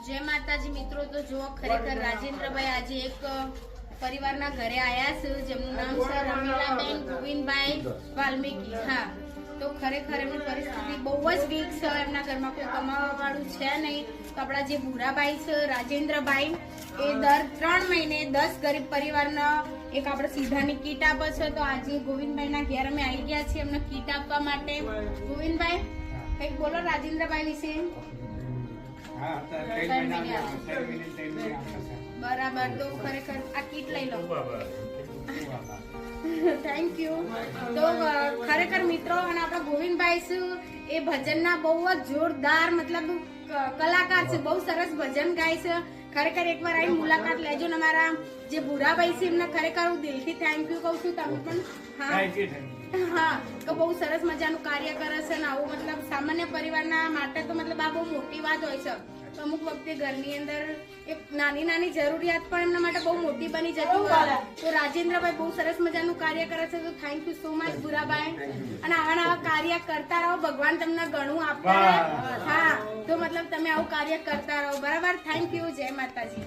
જય માતાજી મિત્રો, તો જો ખરેખર રાજેન્દ્રભાઈ આજે એક પરિવારના ઘરે આયા છે જેમનું નામ છે રમીલાબેન ગોવિંદભાઈ વાલ્મીકી। હા, તો ખરેખર એમની પરિસ્થિતિ બહુ જ વીક છે, એમના ઘરમાં કોઈ કમાવા વાળું છે નહીં। તો આપણા જે ભૂરાભાઈ છે રાજેન્દ્રભાઈ એ દર 3 મહિને 10 ગરીબ પરિવારના એક આપણે સીધાની કીટ આપે છે। તો આજે ગોવિંદભાઈના ઘેર અમે આવી ગયા છીએ એમને કીટ આપવા માટે। ગોવિંદભાઈ કંઈક બોલો રાજેન્દ્રભાઈ વિશે। બરાબર, તો ખરેખર આ કીટ લઈ લો। Thank you. તો ખરેખર મિત્રો, અને આપણા ગોવિંદભાઈ છે એ ભજનના બહુ જ જોરદાર મતલબ કલાકાર છે, બહુ સરસ ભજન ગાય છે। ખરેખર એકવાર આવી મુલાકાત લેજો ને અમારા જે ભૂરાભાઈ છે એમને ખરેખર હું દિલથી થેન્ક યુ કહું છું। તમે પણ હા, તો બહુ સરસ મજાનું કાર્ય કરે છે ને આવું મતલબ સામાન્ય પરિવારના માટે તો મતલબ આ બહુ મોટી વાત હોય છે। તો અમુક વખતે ઘરની અંદર એક નાની નાની જરૂરિયાત પણ એમના માટે બહુ મોટી બની જતી હોય। તો રાજેન્દ્રભાઈ બહુ સરસ મજાનું કાર્ય કરે છે, તો thank you so much Bhurabhai. અને આવા કાર્ય કરતા રહો, ભગવાન તમને ઘણું આપતા રહે। હા, તો મતલબ તમે આવું કાર્ય કરતા રહો, બરાબર। થેન્ક યુ, જય માતાજી।